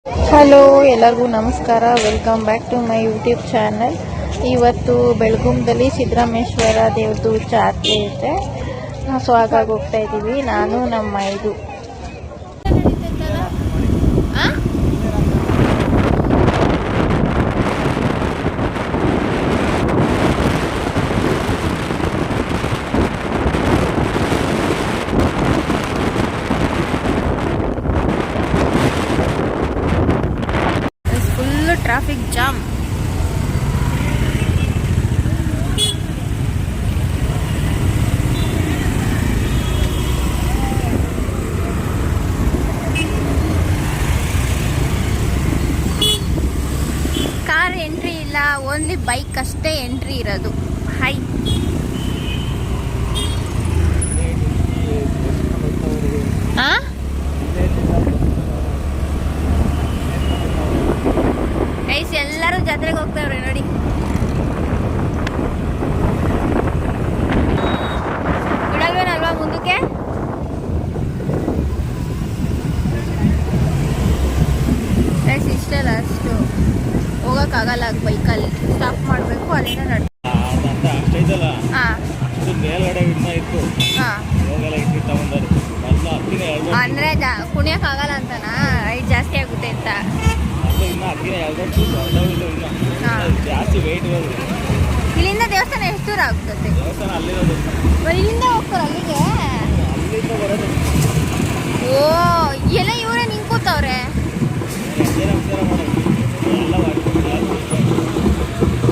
Hello, ಎಲ್ಲರಿಗೂ ನಮಸ್ಕಾರ. Welcome back to my YouTube channel. ಇವತ್ತು ಬೆಳಗುಂಬದಲ್ಲಿ ಸಿದ್ದರಾಮೇಶ್ವರ ದೇವ್ರದ್ದು ಜಾತ್ರೆ ಇದೆ. ಸೊ ಹಾಗಾಗಿ ಹೋಗ್ತಾ ಇದ್ದೀವಿ, ನಾನು ನಮ್ಮ ಇದು. Traffic jam. ಕಾರ್ ಎಂಟ್ರಿ ಇಲ್ಲ, ಓನ್ಲಿ ಬೈಕ್ ಅಷ್ಟೇ ಎಂಟ್ರಿ ಇರೋದು. ಹೈ ಎಲ್ಲರೂ ಜಾತ್ರೆಗೆ ಹೋಗ್ತಾವ್ರೆ ನೋಡಿ. ಬಿಡಲ್ವೇನಲ್ವಾ ಮುಂದಕ್ಕೆ? ಇಷ್ಟಲ್ಲ, ಅಷ್ಟು ಹೋಗಕ್ಕಾಗಲ್ಲ ಬೈಕಲ್ಲಿ. ಸ್ಟಾಪ್ ಮಾಡಬೇಕು, ಅಲ್ಲಿಂದ ಅಂದ್ರೆ ಕುಣಿಯಕ್ಕಾಗಲ್ಲ ಅಂತನಾ? ರೈಟ್ ಜಾಸ್ತಿ ಆಗುತ್ತೆ ಅಂತ. ಇಲ್ಲಿಂದ ದೇವಸ್ಥಾನ ಎಷ್ಟು ದೂರ ಆಗ್ತದೆ? ಇಲ್ಲಿಂದ ಹೋಗ್ತಾರೆ ಅಲ್ಲಿಗೆ? ಓ, ಎಲ್ಲ ಇವರೇ ನಿಂತ್ಕೋತವ್ರೆ.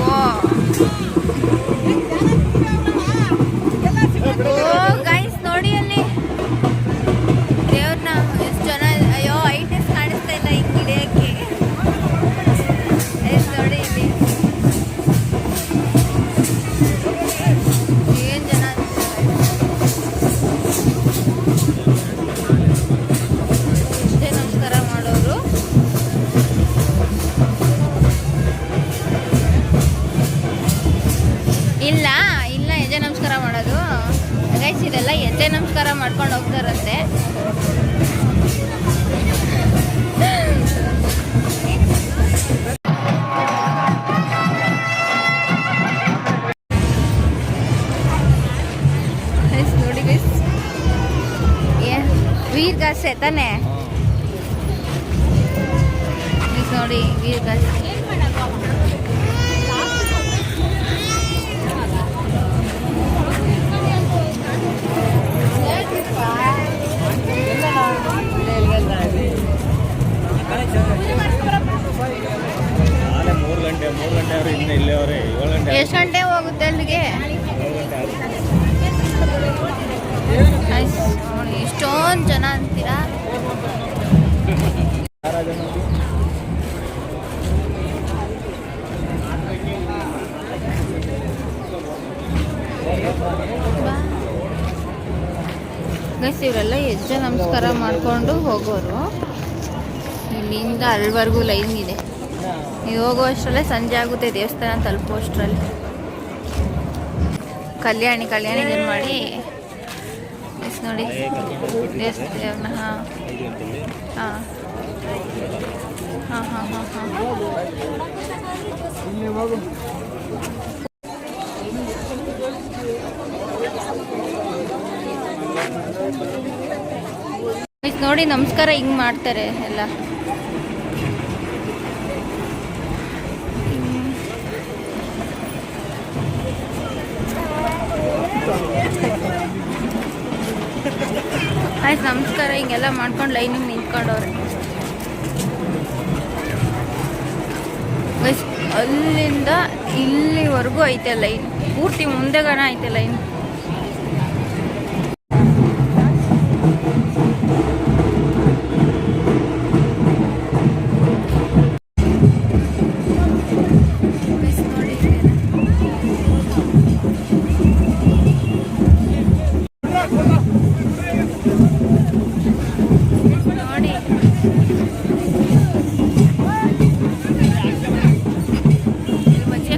ಓ ಗೈಸ್, ನೋಡಿ ಅಲ್ಲಿ ದೇವ್ರನ್ನ ಎಷ್ಟು ಜನ. ಅಯ್ಯೋ, ಐಟೆಸ್ ಕಾಣಿಸ್ತಾ ಇಲ್ಲ ಹಿಂಗೆ ಹಿಡಿಯಕ್ಕೆ. ನೋಡಿ ಇಲ್ಲಿ ಏನ್ ಜನ. ಹೆಜ್ಜೆ ನಮಸ್ಕಾರ ಮಾಡೋರು. ಇಲ್ಲ ಇಲ್ಲ, ಹೆಜ್ಜೆ ನಮಸ್ಕಾರ ಮಾಡೋದು ಗೈಸ್. ಇದೆಲ್ಲ ಹೆಜ್ಜೆ ನಮಸ್ಕಾರ ಮಾಡ್ಕೊಂಡು ಹೋಗ್ತಾರಂತೆ. ನೋಡಿ ಗೈಸ್, ವೀರ್ಗಾಸೆ ತಾನೆ ನೋಡಿ, ವೀರ್ಗಾಸೆ. ಎಷ್ಟು ಗಂಟೆ ಹೋಗುತ್ತೆ ಅಲ್ಲಿಗೆ? ಎಷ್ಟೊಂದು ಜನ ಅಂತೀರಾ? ಗೈಸ್, ಇವರೆಲ್ಲ ಹೆಜ್ಜೆ ನಮಸ್ಕಾರ ಮಾಡಿಕೊಂಡು ಹೋಗೋರು. ಇಲ್ಲಿಂದ ಅಲ್ಲಿವರೆಗೂ ಲೈನ್ ಇದೆ. ನೀವು ಹೋಗುವಷ್ಟರಲ್ಲೇ ಸಂಜೆ ಆಗುತ್ತೆ, ದೇವಸ್ಥಾನ ತಲುಪುವಷ್ಟರಲ್ಲಿ. ಕಲ್ಯಾಣಿ ಇದನ್ನು ಮಾಡಿ ನೋಡಿ ದೇವಸ್ಥಾನ. ಹಾಂ ಹಾಂ ಹಾಂ ಹಾಂ ಹಾಂ ಹಾಂ ನೋಡಿ, ನಮಸ್ಕಾರ ಹಿಂಗೆ ಮಾಡ್ತಾರೆ ಎಲ್ಲ. ಆಯ್ತು, ನಮಸ್ಕಾರ ಹಿಂಗೆಲ್ಲ ಮಾಡ್ಕೊಂಡು ಲೈನಿಗೆ ನಿಂತ್ಕೊಂಡವ್ರೆ. ಅಲ್ಲಿಂದ ಇಲ್ಲಿವರೆಗೂ ಐತೆ ಲೈನ್, ಪೂರ್ತಿ ಮುಂದೆಗಣ ಐತೆ ಲೈನ್. ನೋಡಿ,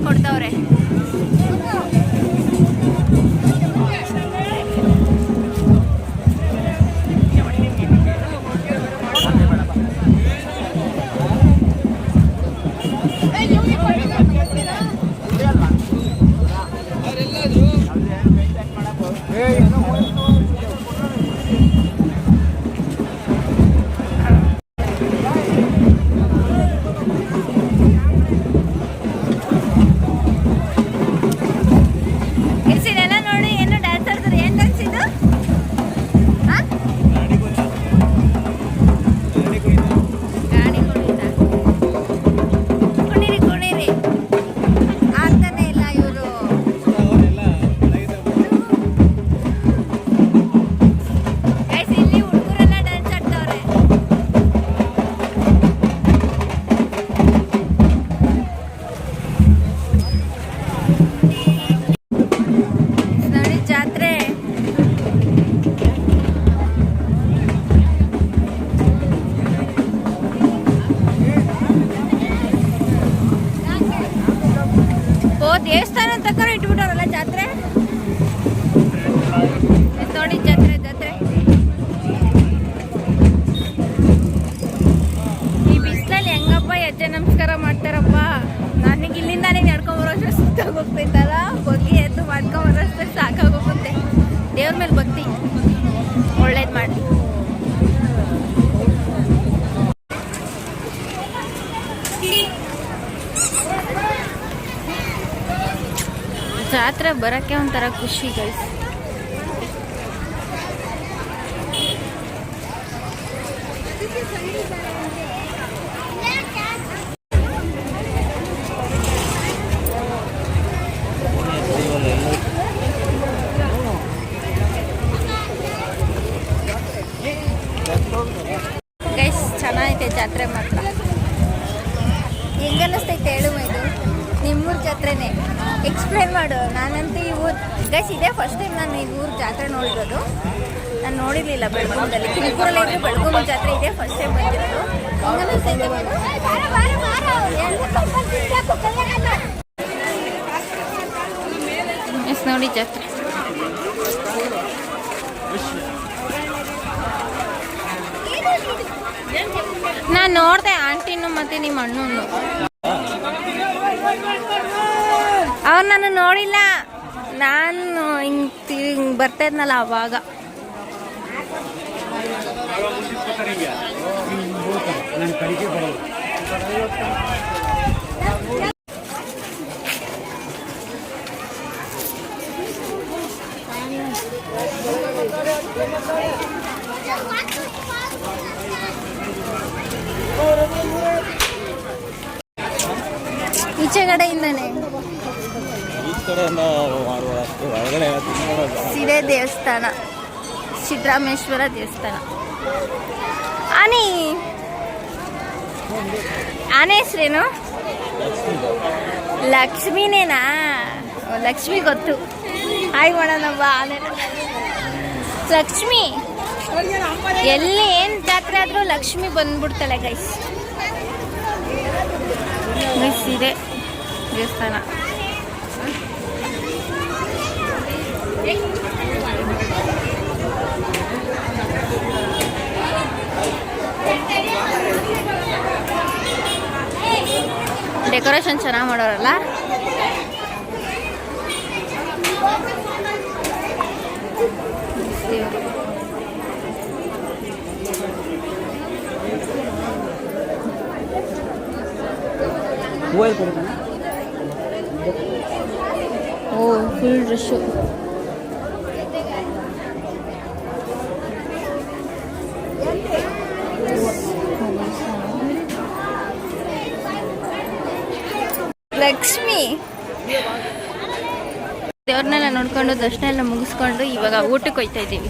ಕೊಡ್ತಾವ್ರೆ. ದೇವಸ್ಥಾನ ತಕ್ಕ ಇಟ್ಬಿಟ್ಟವ್ರಲ್ಲ ಜಾತ್ರೆ ನೋಡಿ. ಜಾತ್ರೆ ಜಾತ್ರೆ ಈ ಬಿಸಿಲಲ್ಲಿ ಹೆಂಗಪ್ಪ ಹೆಜ್ಜೆ ನಮಸ್ಕಾರ ಮಾಡ್ತಾರಪ್ಪ. ನನಗೆ ಇಲ್ಲಿಂದಾನೇ ನಡ್ಕೊಂಬರೋಷ್ಟು ಸುತ್ತಾಗೋಗ್ತೈತಲ್ಲ, ಬಗ್ಗಿ ಎದ್ದು ಮಾಡ್ಕೊಂಬರೋಷ್ಟು ಸಾಕಾಗೋಗುತ್ತೆ. ದೇವ್ರ ಮೇಲೆ ಭಕ್ತಿ ಒಳ್ಳೇದು ಮಾಡಿ. ಜಾತ್ರೆ ಬರೋಕ್ಕೆ ಒಂಥರ ಖುಷಿ ಗೈಸ್. ಗೈಸ್ ಚೆನ್ನಾಗೈತೆ ಜಾತ್ರೆ ಮಾತ್ರ. ಹೆಂಗನ್ನಿಸ್ತೈತೆ ಹೇಳು ಇದು? ನಿಮ್ಮೂರ ಜಾತ್ರೆನೇ ಎಕ್ಸ್ಪ್ಲೇನ್ ಮಾಡು. ನಾನಂತೂ ಈ ಊರು ಗೈಸ್ ಇದೇ ಫಸ್ಟ್ ಟೈಮ್ ನಾನು ಈ ಊರು ಜಾತ್ರೆ ನೋಡಿರೋದು. ನಾನು ನೋಡಿರಲಿಲ್ಲ ಬೆಳಗುಮದಲ್ಲಿ. ತುಮಕೂರಲ್ಲಿ ಇದ್ರೆ ಬೆಳಗುಮ ಜಾತ್ರೆ ಇದೇ ಫಸ್ಟ್ ಟೈಮ್ ಬಂದಿರೋದು. ಎಸ್ ನೋಡಿ ಜಾತ್ರೆ ನಾನು ನೋಡಿದೆ ಆಂಟಿನೂ ಮತ್ತೆ ನಿಮ್ಮ ಅಣ್ಣನ್ನು. ಅವ್ರು ನಾನು ನೋಡಿಲ್ಲ, ನಾನು ಹಿಂಗೆ ಬರ್ತಾ ಇದ್ನಲ್ಲ ಅವಾಗ. ಈಚೆ ಕಡೆಯಿಂದನೇ ಸಿರೆ ದೇವಸ್ಥಾನ, ಸಿದ್ದರಾಮೇಶ್ವರ ದೇವಸ್ಥಾನ. ಆನೆ ಹೆಸ್ರೇನು? ಲಕ್ಷ್ಮಿನೇನಾ? ಲಕ್ಷ್ಮಿ ಗೊತ್ತು. ಹಾಯ್ ಮಾಡೋಣವ್ವ. ಆನೆ ಲಕ್ಷ್ಮಿ ಎಲ್ಲಿ ಏನು ಜಾತ್ರೆ ಆದರೂ ಲಕ್ಷ್ಮಿ ಬಂದ್ಬಿಡ್ತಾಳೆ ಗೈಸ್. ಇದೆ ದೇವಸ್ಥಾನ. ಡೆಕೋರೇಷನ್ ಚೆನ್ನಾಗಿ ಮಾಡೋರಲ್ಲ. ಓ ಫುಲ್ ರಶ್ಶು. ಲಕ್ಷ್ಮಿ ದೇವ್ರನ್ನೆಲ್ಲ ನೋಡ್ಕೊಂಡು ದರ್ಶನ ಎಲ್ಲ ಮುಗಿಸ್ಕೊಂಡು ಇವಾಗ ಊಟಕ್ಕೆ ಹೋಗ್ತಾ ಇದ್ದೀವಿ.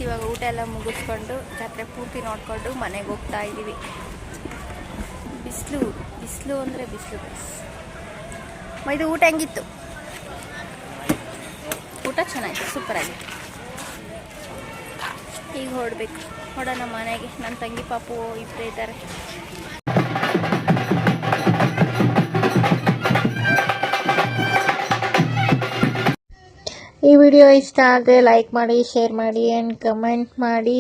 ಇವಾಗ ಊಟ ಎಲ್ಲ ಮುಗಿಸ್ಕೊಂಡು ಜಾತ್ರೆ ಪೂರ್ತಿ ನೋಡ್ಕೊಂಡು ಮನೆಗೆ ಹೋಗ್ತಾ ಇದ್ದೀವಿ. ಬಿಸಿಲು ಬಿಸಿಲು ಅಂದರೆ ಬಿಸಿಲು. ಇದು ಊಟ ಹೆಂಗಿತ್ತು? ಊಟ ಚೆನ್ನಾಗಿತ್ತು, ಸೂಪರ್ ಆಗಿತ್ತು. ಈಗ ಹೊರಡ್ಬೇಕು, ಹೊಡೋಣ ಮನೆಗೆ. ನನ್ನ ತಂಗಿ ಪಾಪು ಇಬ್ಬರೇ ಇದ್ದಾರೆ. ಈ ವಿಡಿಯೋ ಇಷ್ಟ ಆದರೆ ಲೈಕ್ ಮಾಡಿ, ಶೇರ್ ಮಾಡಿ ಆ್ಯಂಡ್ ಕಮೆಂಟ್ ಮಾಡಿ.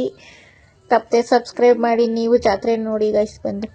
ತಪ್ಪದೆ ಸಬ್ಸ್ಕ್ರೈಬ್ ಮಾಡಿ. ನೀವು ಜಾತ್ರೆ ನೋಡಿ ಗೈಸ್ ಬಂದು.